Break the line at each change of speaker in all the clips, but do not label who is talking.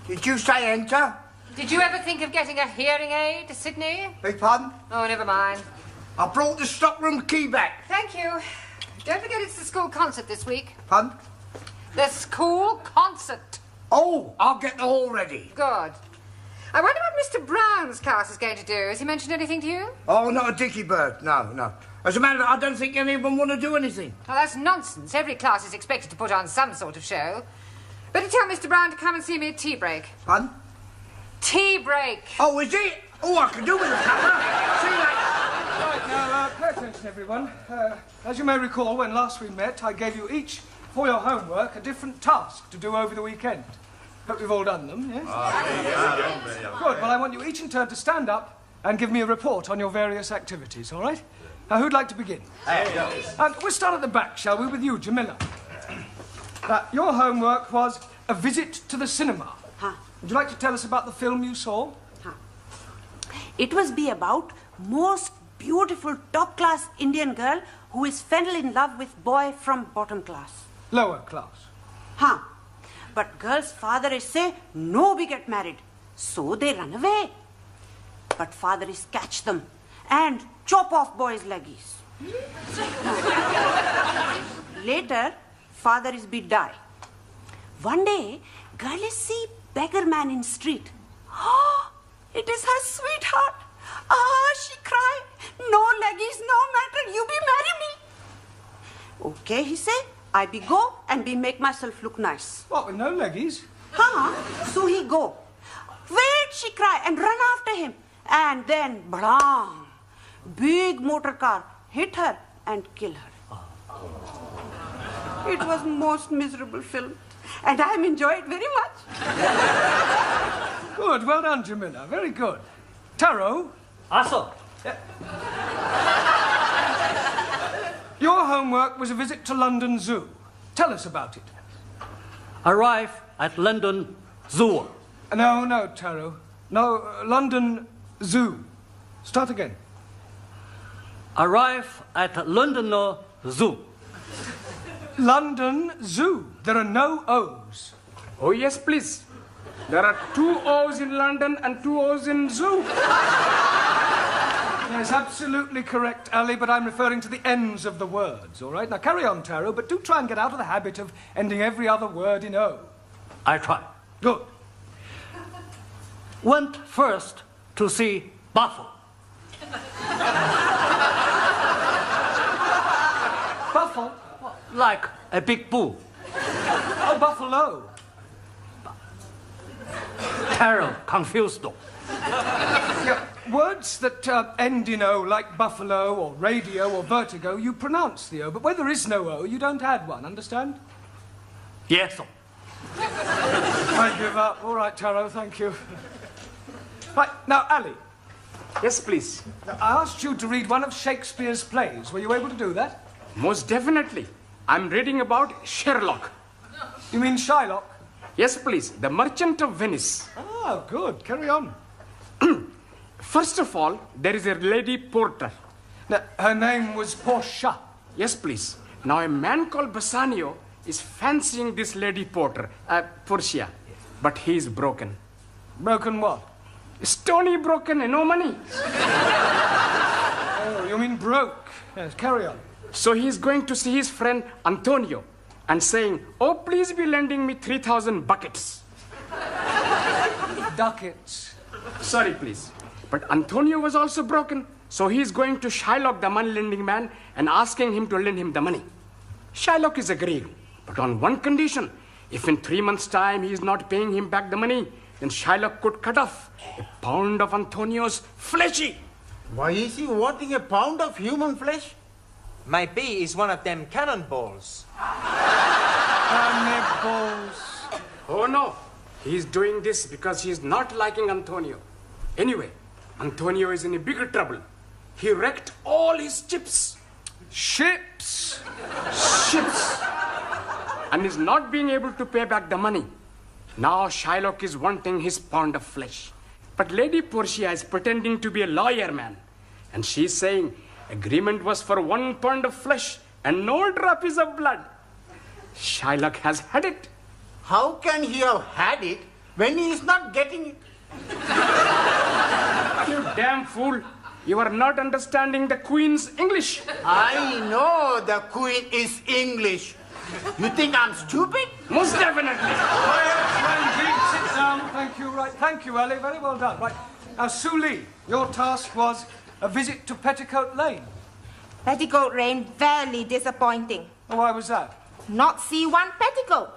Did you say enter?
Did you ever think of getting a hearing aid, Sydney?
Beg pardon?
Oh, never mind.
I brought the stockroom key back.
Thank you. Don't forget it's the school concert this week.
Pardon?
The school concert.
Oh, I'll get the hall ready.
Good. I wonder what Mr. Brown's class is going to do. Has he mentioned anything to you?
Oh, not a dicky bird. No. As a matter of fact, I don't think any of them want to do anything.
Well, that's nonsense. Every class is expected to put on some sort of show. Better tell Mr. Brown to come and see me at tea break.
Pardon?
Tea break.
Oh, is it? Oh, I can do with a cuppa. See you later.
Right, now, pay attention, everyone. As you may recall, when last we met, I gave you each, for your homework, a different task to do over the weekend. Hope you've all done them, yes? Good. Well, I want you each in turn to stand up and give me a report on your various activities, all right? Now, who'd like to begin? And we'll start at the back, shall we, with you, Jamila. Your homework was a visit to the cinema.
Huh.
Would you like to tell us about the film you saw?
Huh. It was be about most beautiful top-class Indian girl who is fell in love with boy from bottom class.
Lower class.
Huh. But girl's father is say, no, we get married. So they run away. But father is catch them and chop off boy's leggies. Later, father is be die. One day, girl is see beggar man in street. Oh, it is her sweetheart. Ah, she cry. No leggies, no matter. You be marry me. Okay, he say. I be go and be make myself look nice.
What, with no leggies?
Huh? So he go. Wait, she cry and run after him. And then, blang, big motor car hit her and kill her. It was most miserable film. And I enjoy it very much.
Good, well done, Jamila. Very good. Taro?
Also.
Your homework was a visit to London Zoo. Tell us about it.
Arrive at London Zoo.
No, Taro. No, London Zoo. Start again.
Arrive at London Zoo.
London Zoo. There are no O's.
Oh, yes, please. There are 2 O's in London and 2 O's in Zoo.
Yes, absolutely correct, Ali, but I'm referring to the ends of the words, all right? Now, carry on, Taro, but do try and get out of the habit of ending every other word in O.
I try.
Good.
Went first to see Buffalo.
Buffalo?
Like a big bull.
Oh, buffalo.
Taro confused.
Yeah, words that end in O, like buffalo or radio or vertigo, you pronounce the O, but where there is no O, you don't add one, understand?
Yes, sir.
I give up. All right, Taro, thank you. Right, now, Ali.
Yes, please.
Now, I asked you to read one of Shakespeare's plays. Were you able to do that?
Most definitely. I'm reading about Sherlock.
You mean Shylock?
Yes, please. The Merchant of Venice.
Oh, good. Carry on.
First of all, there is a lady porter.
Now, her name was Portia.
Yes, please. Now, a man called Bassanio is fancying this lady porter, Portia. But he is broken.
Broken what?
Stony broken and no money.
Oh, you mean broke. Yes, carry on.
So he is going to see his friend Antonio and saying, oh, please be lending me 3,000 buckets.
Ducats.
Sorry, please. But Antonio was also broken, so he is going to Shylock, the money-lending man, and asking him to lend him the money. Shylock is agreeing, but on one condition. If in 3 months' time he is not paying him back the money, then Shylock could cut off a pound of Antonio's fleshy.
Why is he wanting a pound of human flesh?
Might be is one of them cannonballs.
Cannonballs.
Oh, no. He is doing this because he is not liking Antonio. Anyway, Antonio is in a bigger trouble. He wrecked all his chips.
Ships.
Ships. And is not being able to pay back the money. Now Shylock is wanting his pound of flesh. But Lady Portia is pretending to be a lawyer man. And she's saying agreement was for 1 pound of flesh and no drops of blood. Shylock has had it.
How can he have had it when he is not getting it?
You damn fool. You are not understanding the Queen's English.
I know the Queen is English. You think I'm stupid?
Most definitely.
Ranjit, sit down. Thank you. Right. Thank you, Ali. Very well done. Right. Now, Sue Lee, your task was a visit to Petticoat Lane.
Petticoat Lane, very disappointing.
Oh, why was that?
Not see one petticoat.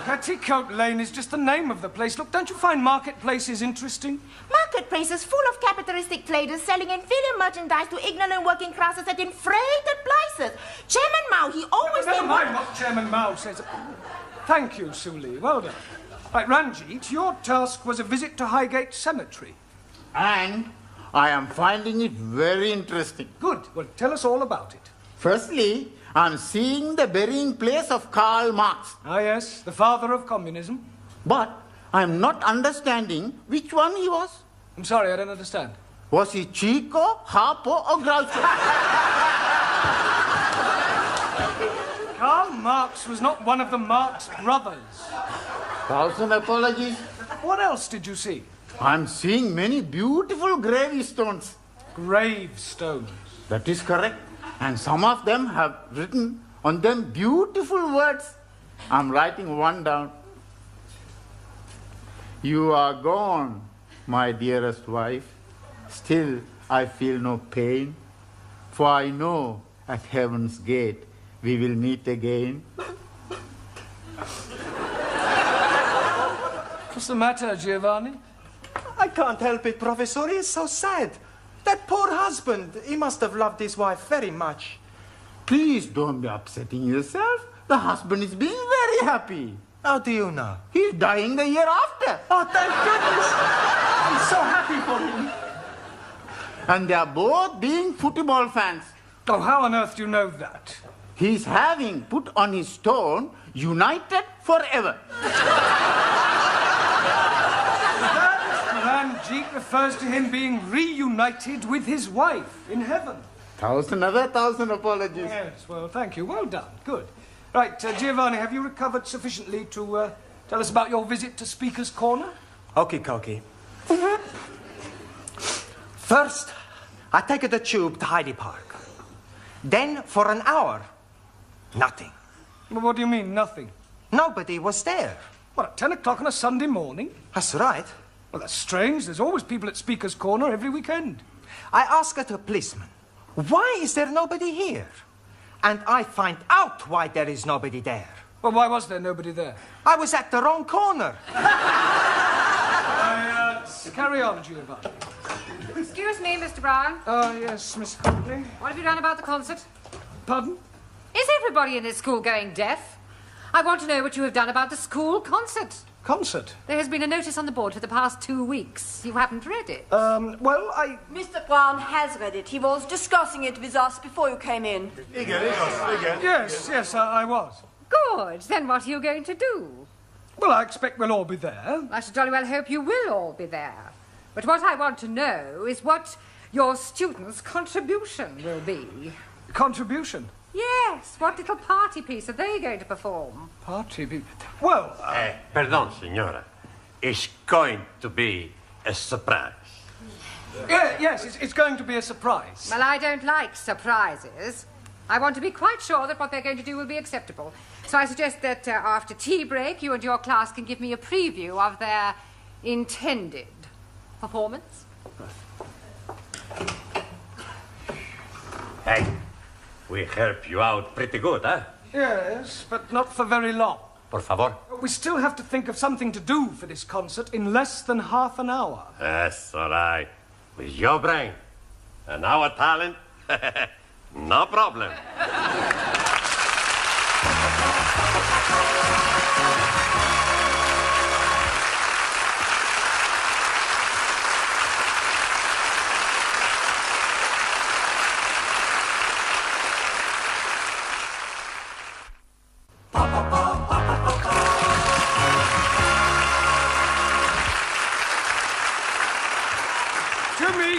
Petticoat Lane is just the name of the place. Look, don't you find marketplaces interesting?
Marketplaces full of capitalistic traders selling inferior merchandise to ignorant working classes at inflated prices. Chairman Mao, he always...
Never mind what Chairman Mao says. Thank you, Sue Lee. Well done. Right, Ranjit, your task was a visit to Highgate Cemetery.
And I am finding it very interesting.
Good. Well, tell us all about it.
Firstly, I'm seeing the burying place of Karl Marx.
Ah, yes, the father of communism.
But I'm not understanding which one he was.
I'm sorry, I don't understand.
Was he Chico, Harpo, or Groucho?
Karl Marx was not one of the Marx brothers.
1,000 apologies.
What else did you see?
I'm seeing many beautiful gravestones.
Gravestones.
That is correct. And some of them have written on them beautiful words. I'm writing one down. You are gone, my dearest wife. Still, I feel no pain. For I know at heaven's gate we will meet again.
What's the matter, Giovanni?
I can't help it, Professor. He is so sad. That poor husband, he must have loved his wife very much.
Please don't be upsetting yourself. The husband is being very happy.
How do you know?
He's dying the year after.
Oh, thank goodness. I'm so happy for him.
And they are both being football fans.
Oh, how on earth do you know that?
He's having put on his stone, united forever.
Ranjit refers to him being reunited with his wife in heaven.
1,000 apologies.
Yes, well, thank you. Well done. Good. Right, Giovanni, have you recovered sufficiently to tell us about your visit to Speaker's Corner?
Okie dokie. First, I take the tube to Hyde Park. Then, for an hour, nothing.
Well, what do you mean, nothing?
Nobody was there.
What, at 10 o'clock on a Sunday morning?
That's right.
Well, that's strange. There's always people at Speaker's Corner every weekend.
I asked the policeman, why is there nobody here? And I find out why there is nobody there.
Well, why was there nobody there?
I was at the wrong corner.
Carry on, Giovanni.
Excuse me, Mr. Brown.
Yes, Miss Courtney.
What have you done about the concert?
Pardon?
Is everybody in this school going deaf? I want to know what you have done about the school concert.
Concert?
There has been a notice on the board for the past 2 weeks. You haven't read it.
Well,
Mr. Brown has read it. He was discussing it with us before you came in.
Yes, I was.
Good. Then what are you going to do?
Well, I expect we'll all be there.
I should jolly well hope you will all be there. But what I want to know is what your students' contribution will be.
Contribution?
Yes. What little party piece are they going to perform?
Party piece? Well...
Pardon, signora. It's going to be a surprise.
Yes, it's going to be a surprise.
Well, I don't like surprises. I want to be quite sure that what they're going to do will be acceptable. So I suggest that after tea break, you and your class can give me a preview of their intended performance.
Hey, we help you out pretty good, huh?
Yes, but not for very long.
Por favor.
We still have to think of something to do for this concert in less than half an hour.
That's all right. With your brain and our talent, no problem.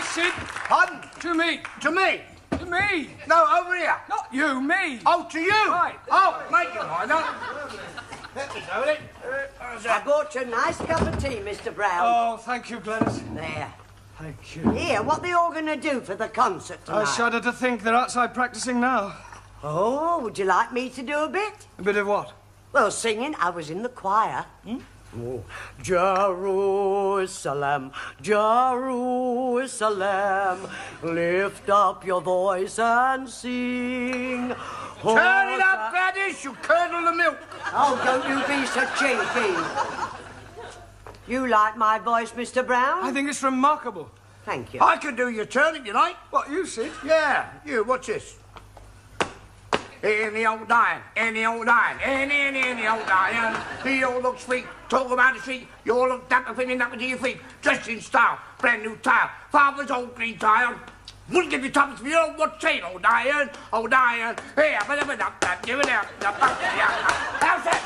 Sid.
Pardon?
To me.
To me?
To me.
No, over here.
Not you, me.
Oh, to you?
Right.
Oh, make it mind up. Let me go with it.
I bought you a nice cup of tea, Mr. Brown.
Oh, thank you, Gladys.
There.
Thank you.
Here, what they all going to do for the concert tonight?
I shudder to think they're outside practicing now.
Oh, would you like me to do a bit?
A bit of what?
Well, singing. I was in the choir. Oh. Jerusalem, Jerusalem, lift up your voice and sing.
Turn it up, Gladys, you curdle the milk.
Oh, don't you be so cheeky. You like my voice, Mr. Brown?
I think it's remarkable.
Thank you.
I can do your turn if you like.
What, you, Sid?
Yeah, you, watch this. In the old iron, in the old iron, in the old iron. He all looks sweet, talk about the street. You all look dapper, feeling up to your feet. Dressed in style, brand new tile. Father's old green tile. Wouldn't give you tuppence for your what chain, old iron, old iron. Here, give it up, give it up. How's that?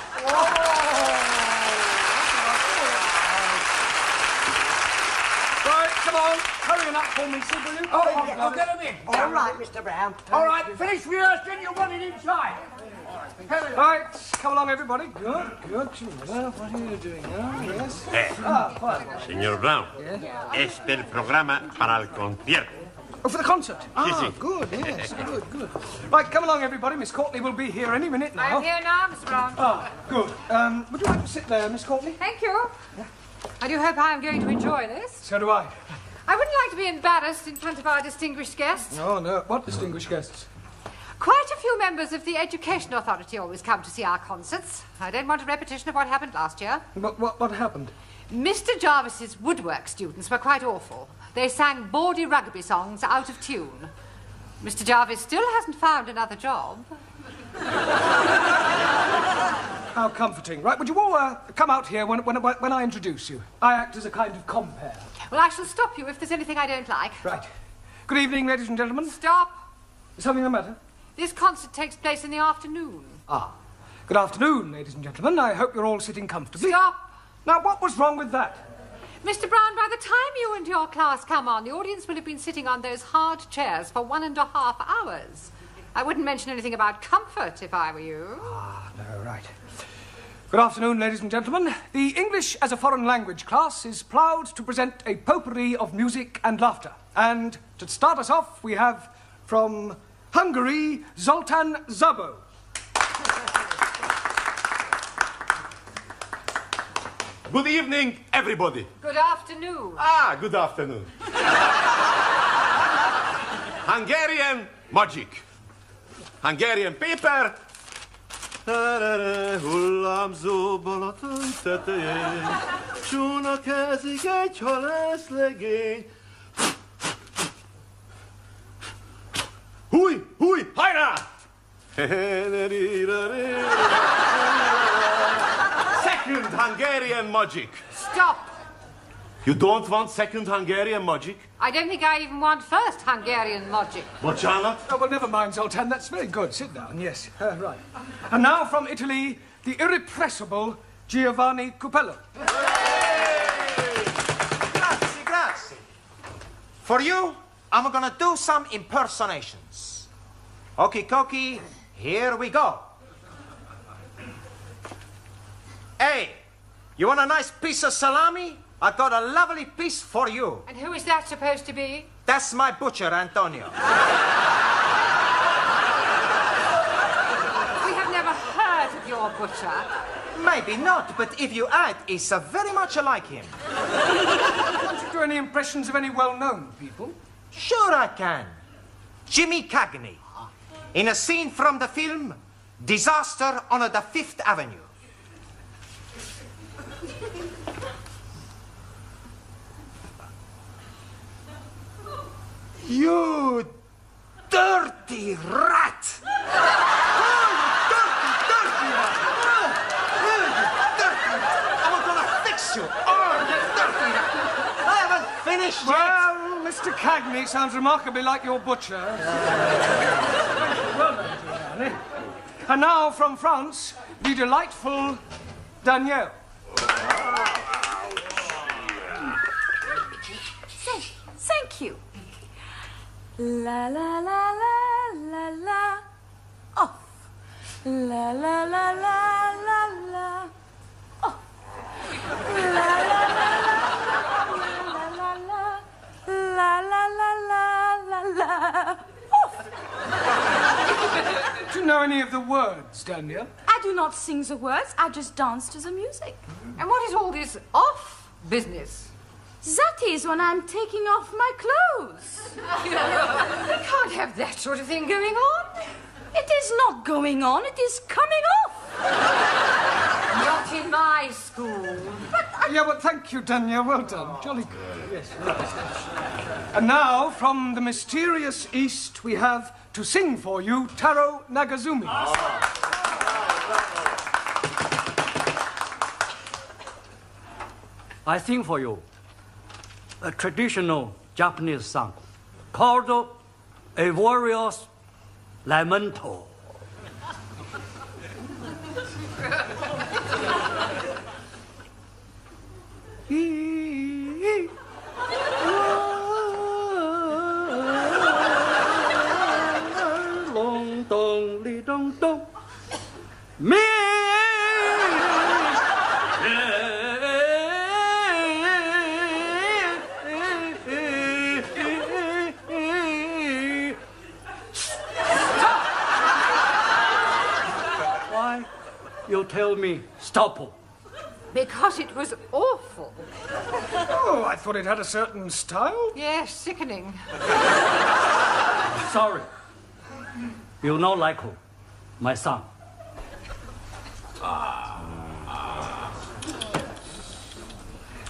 Right, come on, hurry it up for me, Sid, will you?
I'll get him in.
All right, Mr. Brown.
All right, finish rehearsing, you want it inside.
Right, come along, everybody. Good, good. What are you doing now? Yes. Fine.
Señor Brown, este es el programa para el concierto.
Oh, for the concert?
sí.
Good, yes, good. Right, come along, everybody. Miss Courtney will be here any minute now.
I'm here now, Mr. Brown.
Good. Would you like to sit there, Miss Courtney?
Thank you. I do hope I am going to enjoy this.
So do I.
I wouldn't like to be embarrassed in front of our distinguished guests.
Oh, no. What distinguished guests?
Quite a few members of the Education Authority always come to see our concerts. I don't want a repetition of what happened last year.
What happened?
Mr. Jarvis's woodwork students were quite awful. They sang bawdy rugby songs out of tune. Mr. Jarvis still hasn't found another job.
How comforting. Right, would you all come out here when I introduce you? I act as a kind of compere.
Well, I shall stop you if there's anything I don't like.
Right. Good evening, ladies and gentlemen.
Stop.
Is something the matter?
This concert takes place in the afternoon.
Good afternoon, ladies and gentlemen. I hope you're all sitting comfortably.
Stop.
Now, what was wrong with that?
Mr. Brown, by the time you and your class come on, the audience will have been sitting on those hard chairs for 1.5 hours. I wouldn't mention anything about comfort if I were you.
No, right. Good afternoon, ladies and gentlemen. The English as a foreign language class is proud to present a potpourri of music and laughter. And to start us off, we have from Hungary, Zoltan Szabo.
Good evening, everybody.
Good afternoon.
Good afternoon. Hungarian magic. Hungarian paper. Hullámzó Balaton tetején, csónakázik egy halászlegény. Húj, húj, hajrá! Second Hungarian magic.
Stop.
You don't want second Hungarian magic?
I don't think I even want first Hungarian logic.
Bocsánat?
Oh, well, never mind, Zoltan. That's very good. Sit down, yes. Right. And now from Italy, the irrepressible Giovanni Cupello.
Grazie, grazie. For you, I'm gonna do some impersonations. Okie dokie, here we go. Hey, you want a nice piece of salami? I got a lovely piece for you.
And who is that supposed to be?
That's my butcher, Antonio.
We have never heard of your butcher.
Maybe not, but if you add, it's very much like him.
Can't you do any impressions of any well-known people?
Sure I can. Jimmy Cagney. In a scene from the film Disaster on the Fifth Avenue. You dirty rat! Dirty rat! I'm gonna fix you! Oh, you dirty rat! I haven't finished yet!
Well, Mr. Cagney sounds remarkably like your butcher. Well done, Giovanni. And now from France, the delightful Danielle.
Thank you. La la la la la la. Off. La la la la la la. Off. La la la la la la. La la la la la la. Off.
Do you know any of the words, Daniel?
I do not sing the words, I just dance to the music.
And what is all this off business?
That is when I'm taking off my clothes.
We can't have that sort of thing going on.
It is not going on, it is coming off.
Not in my school.
Yeah, but thank you, Daniel. Well done. Jolly good. Yes, right. And now, from the mysterious East, we have to sing for you Taro Nagazumi.
I sing for you a traditional Japanese song called A Warrior's Lamento. Long dong li dong dong. Me. Why you tell me stop?
Because it was awful.
Oh, I thought it had a certain style.
Yes, sickening.
Sorry. You not like who? My son.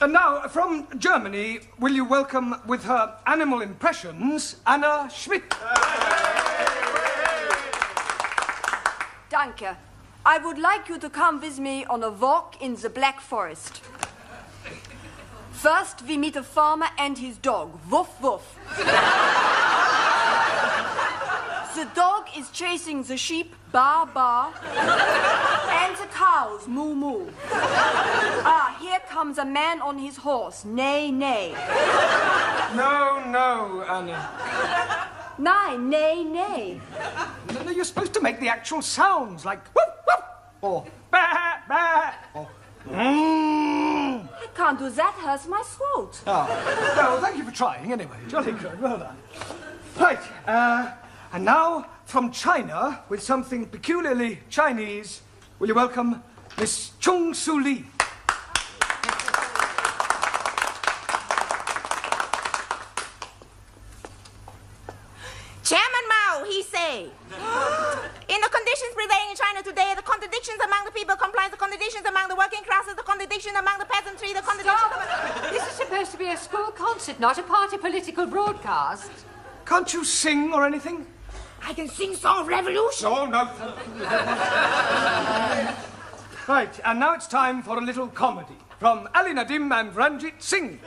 And now, from Germany, will you welcome with her animal impressions, Anna Schmidt?
Danke. I would like you to come with me on a walk in the Black Forest. First, we meet a farmer and his dog. Woof, woof. The dog is chasing the sheep, ba, ba, and the cows, moo, moo. Ah, here comes a man on his horse, neigh, neigh.
No, no, Anna.
Nein, neigh, neigh.
No, you're supposed to make the actual sounds, like whoop, whoop, or bah, bah, or
I can't do that, hurts my throat.
Oh, well, thank you for trying, anyway. Jolly good, well done. Right, and now, from China, with something peculiarly Chinese, will you welcome Miss Chung Soo Lee?
Chairman Mao, he say. In the conditions prevailing in China today, the contradictions among the people comprise the contradictions among the working classes, the contradiction among the peasantry, the contradiction among...
This is supposed to be a school concert, not a party political broadcast.
Can't you sing or anything?
I can sing Song of Revolution.
Oh, no. Right, and now it's time for a little comedy from Ali Nadim and Ranjit Singh.